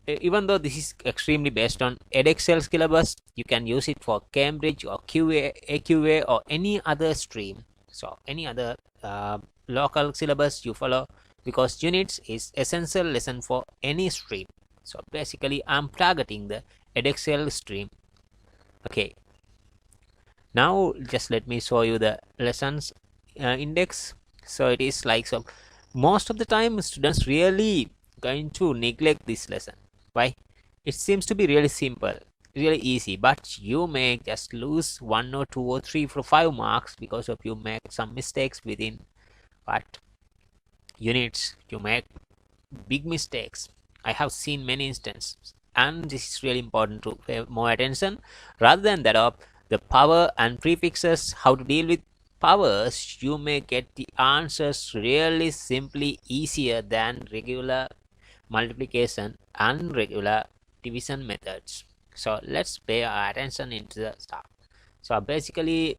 even though this is extremely based on Edexcel syllabus, you can use it for Cambridge or QA, AQA or any other stream. So any other local syllabus you follow, because units is essential lesson for any stream. So basically I'm targeting the Edexcel stream. Okay, now just let me show you the lessons index. So it is like, so most of the time students really going to neglect this lesson. Why? It seems to be really simple, really easy, but you may just lose 1 or 2 or 3 or 5 marks because of you make some mistakes within what units. You make big mistakes. I have seen many instances, and this is really important to pay more attention. Rather than that of the power and prefixes, how to deal with powers, you may get the answers really simply easier than regular multiplication and regular division methods. So let's pay our attention into the stuff. So basically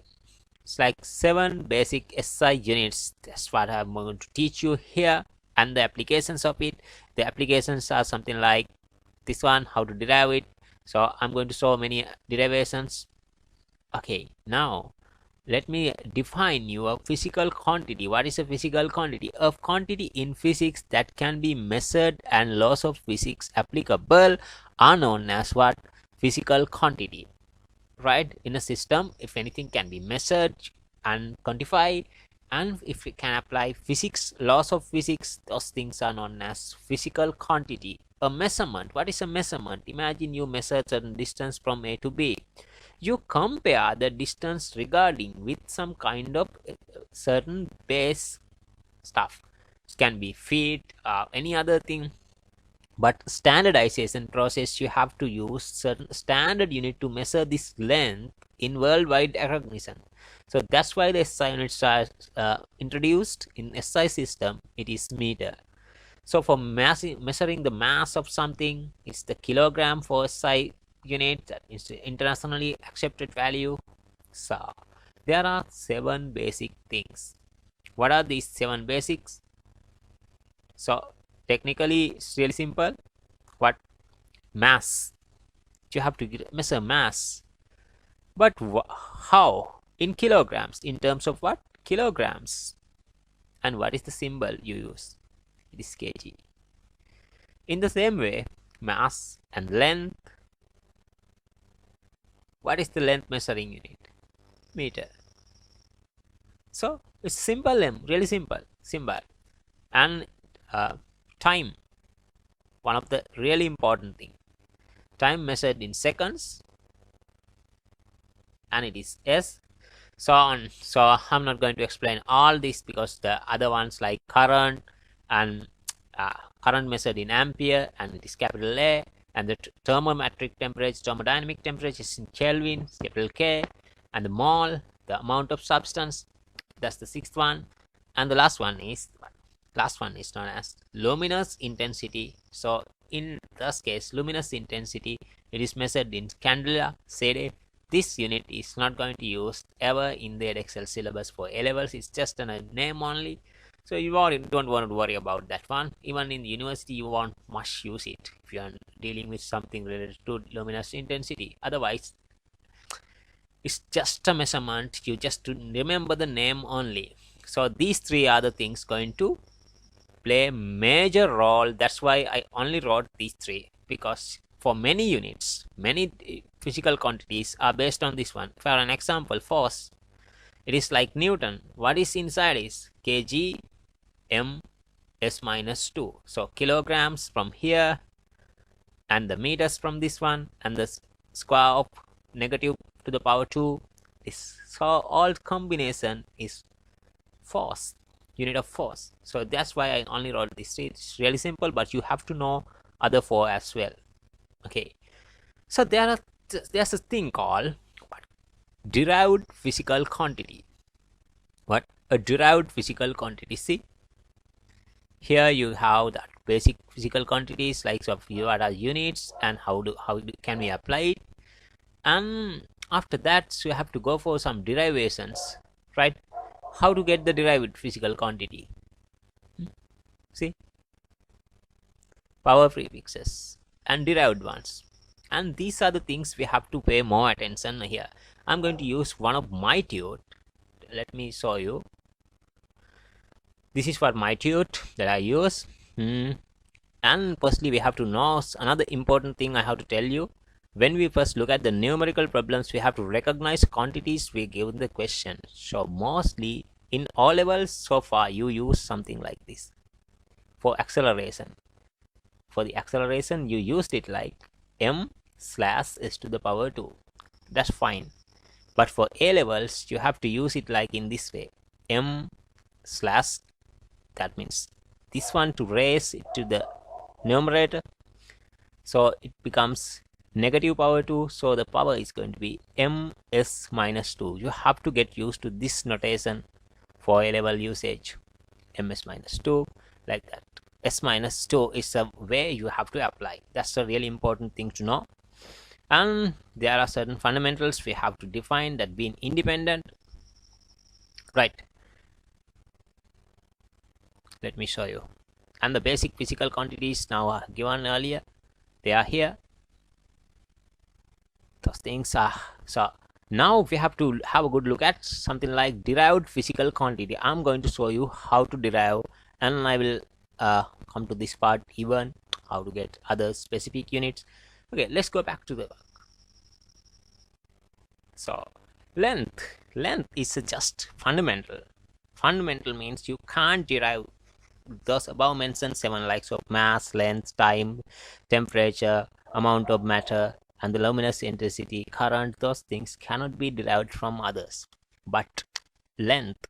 it's like 7 basic SI units. That's what I'm going to teach you here, and the applications of it. The applications are something like this one, how to derive it. So I'm going to show many derivations. Okay, now let me define you a physical quantity. What is a physical quantity? A quantity in physics that can be measured, and laws of physics applicable are known as what? Physical quantity. Right? In a system, if anything can be measured and quantified, and if we can apply physics, laws of physics, those things are known as physical quantity. A measurement. What is a measurement? Imagine you measure certain distance from A to B. You compare the distance regarding with some kind of certain base stuff. It can be feet or any other thing. But standardization process, you have to use certain standard unit to measure this length in worldwide recognition. So that's why the SI units are introduced in SI system. It is meter. So for measuring the mass of something, it's the kilogram for SI unit, that is the internationally accepted value. So there are 7 basic things. What are these 7 basics? So technically it's really simple. What? Mass. You have to measure mass. But how? In kilograms. In terms of what? Kilograms. And what is the symbol you use? It is kg. In the same way, mass and length. What is the length measuring unit? Meter. So it's simple, really simple symbol. And time, one of the really important thing. Time measured in seconds, and it is S. So on. So I'm not going to explain all this, because the other ones like current and current measured in ampere, and it is capital A, and the thermometric temperature, thermodynamic temperature is in Kelvin, capital K, and the mole, the amount of substance, that's the 6th one. And the last one is known as luminous intensity. So in this case, luminous intensity, it is measured in candela sede. This unit is not going to use ever in the Edexcel syllabus for A levels. It's just a name only. So you don't want to worry about that one. Even in the university, you won't much use it if you are dealing with something related to luminous intensity. Otherwise, it's just a measurement. You just remember the name only. So these 3 are the things going to play a major role. That's why I only wrote these 3, because for many units, many physical quantities are based on this one. For an example, force, it is like Newton. What is inside is kg m s minus 2. So kilograms from here, and the meters from this one, and the square of negative to the power 2. So all combination is force, unit of force. So that's why I only wrote this. It's really simple, but you have to know other 4 as well. Okay, so there's a thing called what? Derived physical quantity. What? A derived physical quantity. See, here you have that basic physical quantities, like of what are units and how can we apply it. And after that, so you have to go for some derivations, right? How to get the derived physical quantity? See, power prefixes. and derived ones. And these are the things we have to pay more attention here. I'm going to use one of my tute. Let me show you. This is for my tute that I use. And firstly, we have to know another important thing I have to tell you. When we first look at the numerical problems, we have to recognize quantities we give in the question. So mostly in all levels so far, you use something like this. For acceleration, you used it like m/s to the power 2. That's fine. But for A levels, you have to use it like in this way. m/, that means this one to raise it to the numerator. So it becomes negative power 2. So the power is going to be ms minus 2. You have to get used to this notation for A level usage. ms minus 2, like that. S minus 2 is a way you have to apply. That's a really important thing to know. And there are certain fundamentals we have to define, that being independent. Right. Let me show you. And the basic physical quantities now are given earlier. They are here. Those things are. So now we have to have a good look at something like derived physical quantity. I'm going to show you how to derive, and I will come to this part even, how to get other specific units. Okay, let's go back to the work. So length is just fundamental. Fundamental means you can't derive those above mentioned 7 likes of mass, length, time, temperature, amount of matter, and the luminous intensity, current. Those things cannot be derived from others. But length,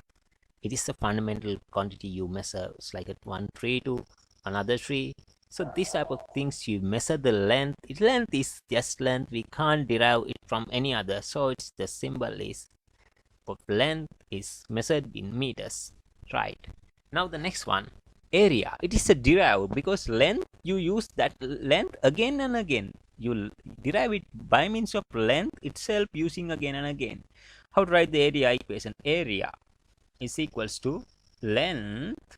it is a fundamental quantity you measure. It's like at one tree to another tree. So this type of things you measure the length. Length is just length. We can't derive it from any other. So it's the symbol is of length is measured in meters. Right. Now the next one, area. It is a derived because length, you use that length again and again. You derive it by means of length itself using again and again. How to write the area equation? Area is equals to length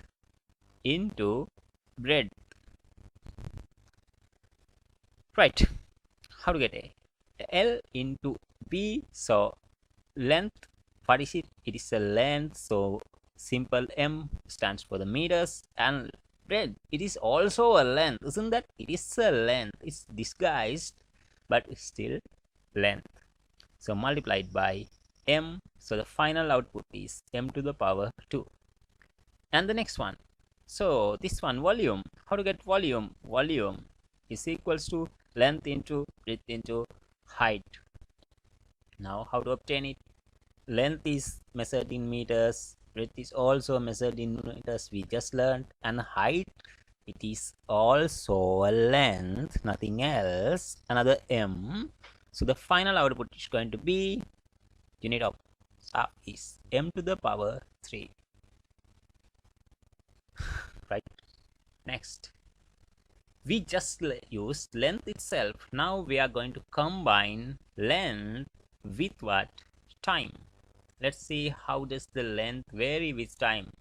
into breadth. Right. How to get A? L into B. So length, what is it? It is a length. So simple M stands for the meters, and breadth, it is also a length, isn't that? It is a length. It's disguised, but it's still length. So multiplied by M. So the final output is M to the power 2. And the next one, so this one, volume. How to get volume? Volume is equals to length into breadth into height. Now how to obtain it? Length is measured in meters, breadth is also measured in meters, we just learned, and height, it is also a length, nothing else, another M. So the final output is going to be unit of is M to the power 3. Right. Next, we just used length itself. Now we are going to combine length with what? Time. Let's see how does the length vary with time.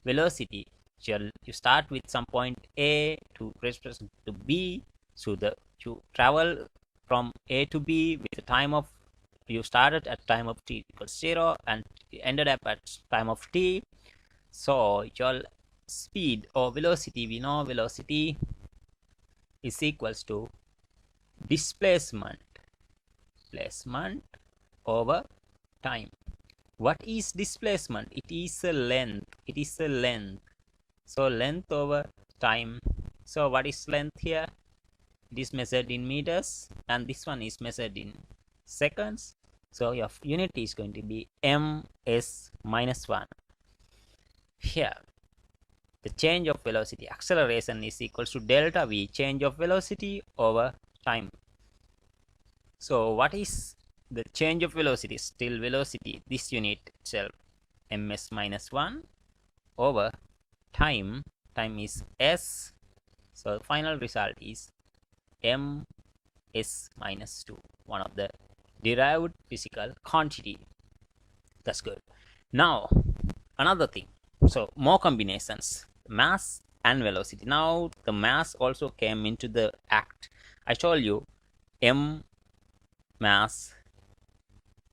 Velocity, you start with some point A to B. So you travel from A to B with the time of, you started at time of t equals 0 and ended up at time of t. So your speed or velocity, we know velocity is equals to displacement over time. What is displacement? It is a length. It is a length. So length over time. So what is length here? It is measured in meters, and this one is measured in seconds. So your unit is going to be ms minus 1. Here, the change of velocity, acceleration, is equals to delta v, change of velocity over time. So what is the change of velocity? Still velocity, this unit itself, ms minus 1 over time. Time is s. So the final result is ms minus 2, one of the derived physical quantity. That's good. Now another thing, so more combinations, mass and velocity. Now the mass also came into the act. I told you m, mass,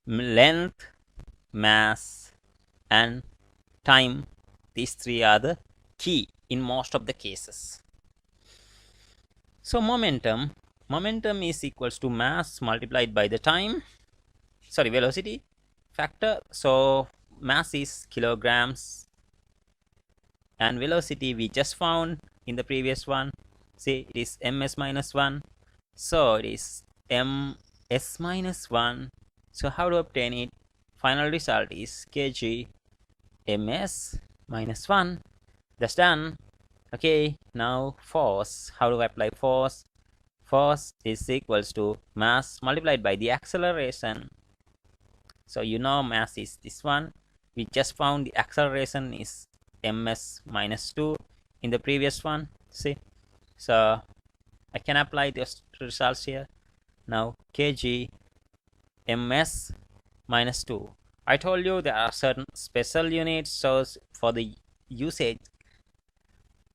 length, mass, and time. These three are the key in most of the cases. So momentum is equals to mass multiplied by the time, sorry, velocity factor. So mass is kilograms and velocity we just found in the previous one. See, it is ms minus 1. So it is ms minus 1. So how to obtain it? Final result is kg ms minus 1. That's done. Okay, now force. How to apply force? Force is equals to mass multiplied by the acceleration. So you know mass is this one. We just found the acceleration is ms minus 2 in the previous one. See, so I can apply those results here. Now kg ms minus 2. I told you there are certain special units, so for the usage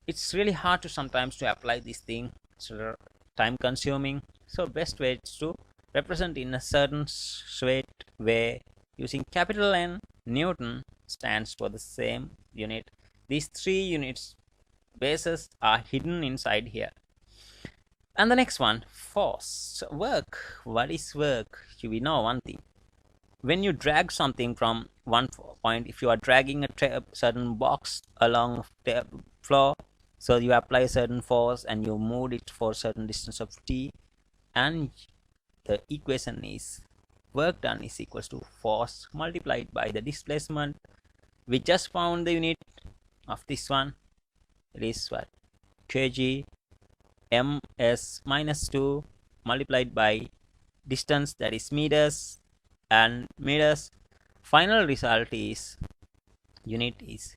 it's really hard to sometimes to apply this thing. So time consuming. So best way is to represent in a certain straight way using capital N. Newton stands for the same unit. These three units bases are hidden inside here. And the next one, force. So work. What is work? We know one thing. When you drag something from one point, if you are dragging a certain box along the floor, so you apply a certain force and you move it for a certain distance of t, and the equation is work done is equals to force multiplied by the displacement. We just found the unit of this one. It is what? Kg ms minus 2 multiplied by distance, that is meters, and meters. Final result is unit is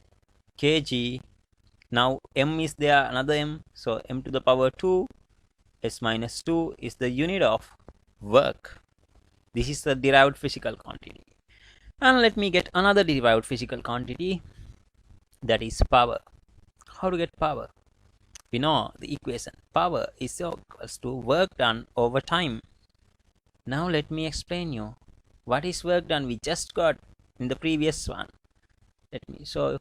kg. Now m is there, another m, so m to the power 2 s minus 2 is the unit of work. This is the derived physical quantity. And let me get another derived physical quantity, that is power. How to get power? We know the equation. Power is equals to work done over time. Now let me explain you what is work done we just got in the previous one. Let me show.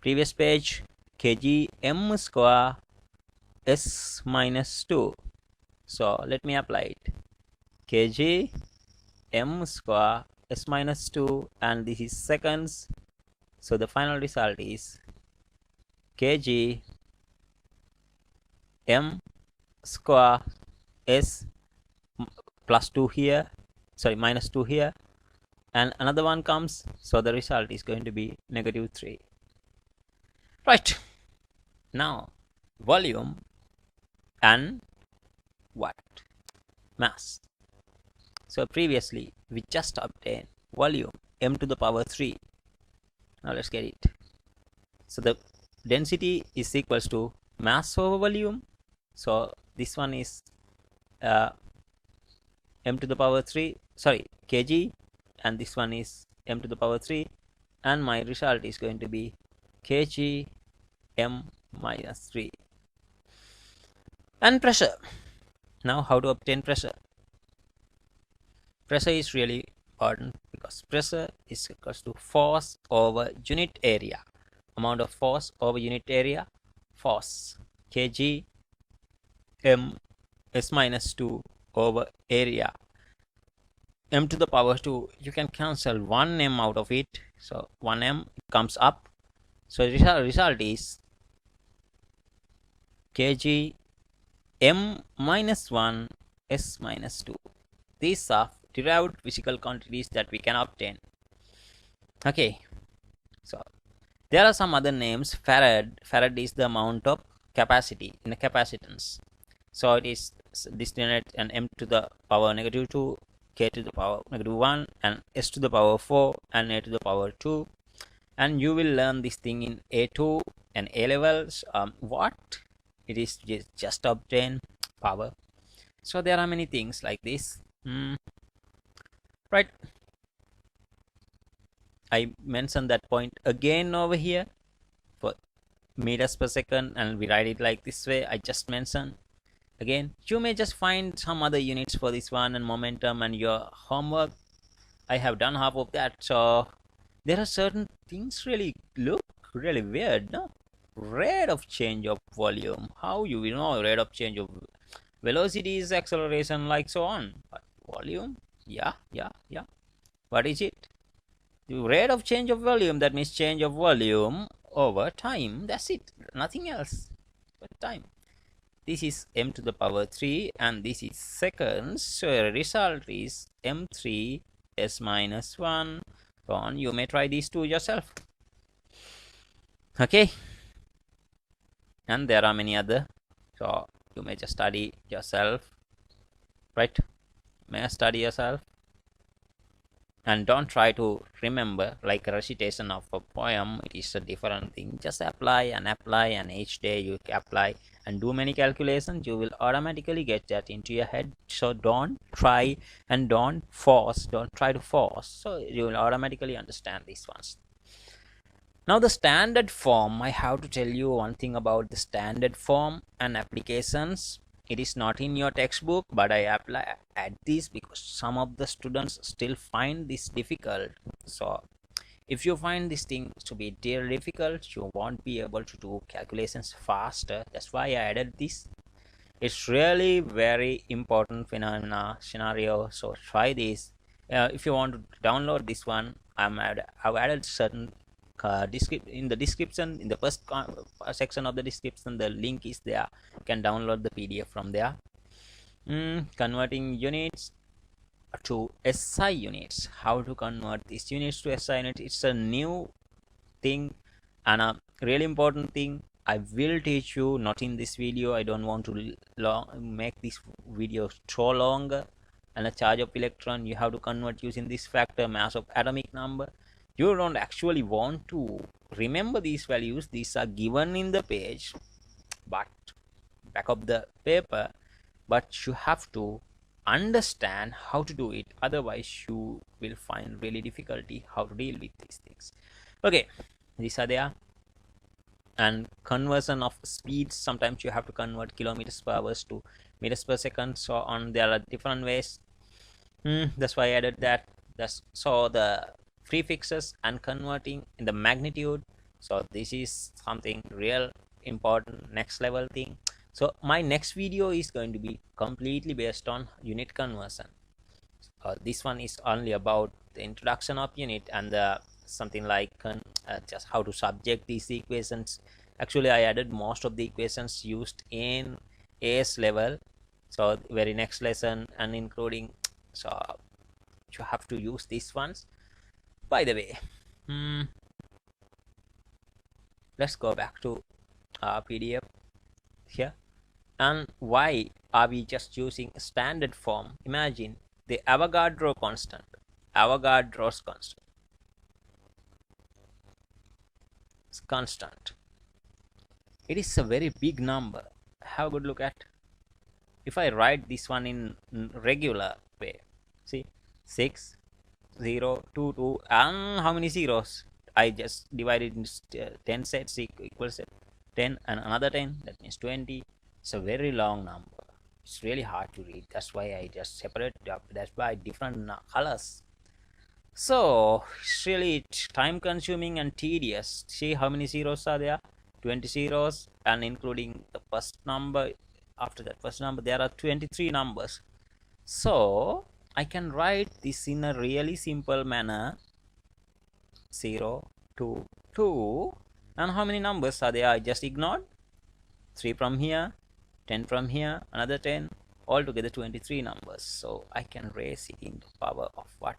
Previous page, kg m square s minus 2. So let me apply it. Kg m square s minus 2, and this is seconds. So the final result is kg m square s plus 2 here, sorry, minus 2 here, and another one comes, so the result is going to be negative 3. Right, now volume and what? Mass. So previously we just obtained volume m to the power 3. Now let's get it. So the density is equals to mass over volume. So this one is m to the power 3, sorry, kg, and this one is m to the power 3, and my result is going to be kg m minus 3. And pressure. Now how to obtain pressure? Pressure is really important because pressure is equals to force over unit area. Amount of force over unit area. Force kg m s minus 2 over area m to the power 2. You can cancel 1 m out of it, so 1 m comes up. So result is kg m minus 1 s minus 2. These are derived physical quantities that we can obtain. Okay, so there are some other names. Farad is the amount of capacity in a capacitance. So it is this unit, and m to the power negative 2, k to the power negative 1, and s to the power 4, and a to the power 2. And you will learn this thing in A2 and A levels. What it is just obtain power. So there are many things like this. Right, I mentioned that point again over here for meters per second, and we write it like this way. I just mentioned Again, you may just find some other units for this one and momentum and your homework. I have done half of that. So there are certain things really look really weird, no? Rate of change of volume. How you will know rate of change of velocity is acceleration, like so on. But volume? Yeah. What is it? The rate of change of volume, that means change of volume over time. That's it. Nothing else but time. This is m to the power 3 and this is seconds. So result is m3 s minus 1. So on, you may try these two yourself. Okay. And there are many other. So you may just study yourself. Right? May study yourself. And don't try to remember like a recitation of a poem. It is a different thing. Just apply and each day you apply and do many calculations. You will automatically get that into your head. So don't try and don't try to force. So you will automatically understand these ones. Now the standard form, I have to tell you one thing about the standard form and applications. It is not in your textbook, but I add this because some of the students still find this difficult. So if you find this thing to be difficult, you won't be able to do calculations faster. That's why I added this. It's really very important scenario. So try this. If you want to download this one, I've added certain in the description, in the first section of the description, the link is there. You can download the PDF from there. Converting units to SI units. How to convert these units to SI units? It's a new thing and a really important thing. I will teach you, not in this video. I don't want to make this video so longer. And a charge of electron, you have to convert using this factor, mass of atomic number. You don't actually want to remember these values. These are given in the page, but back of the paper, but you have to understand how to do it. Otherwise you will find really difficulty how to deal with these things. Okay, these are there. And conversion of speeds, sometimes you have to convert kilometers per hour to meters per second. So on, there are different ways. That's why I added that. So the prefixes and converting in the magnitude. So this is something real important, next level thing. So my next video is going to be completely based on unit conversion. This one is only about the introduction of unit and the something like just how to subject these equations. Actually I added most of the equations used in AS level, so very next lesson, and including, so you have to use these ones. By the way, let's go back to PDF here. And why are we just using standard form? Imagine the Avogadro's constant. It's constant. It is a very big number. Have a good look at. If I write this one in regular way, see, 6, 0, 2, 2, and how many zeros? I just divided into 10 sets equals 10 and another 10, that means 20. It's a very long number. It's really hard to read. That's why I just separate it up. That's why different colors. So it's really time consuming and tedious. See how many zeros are there? 20 zeros, and including the first number. After that first number, there are 23 numbers. So I can write this in a really simple manner. 0, 2, 2. And how many numbers are there? I just ignored 3 from here, 10 from here, another 10, altogether 23 numbers. So I can raise it into power of what?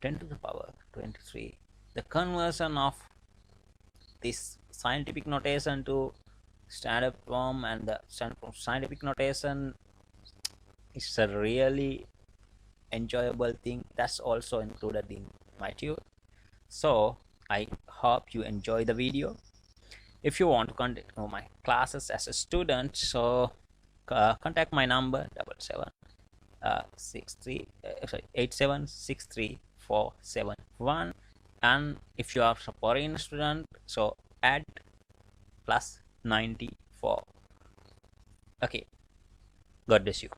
10 to the power 23. The conversion of this scientific notation to standard form, and the scientific notation is a really enjoyable thing. That's also included in my tutor. So I hope you enjoy the video. If you want to contact my classes as a student, so contact my number 87634741. And if you are a foreign student, so add +94. Okay, God bless you.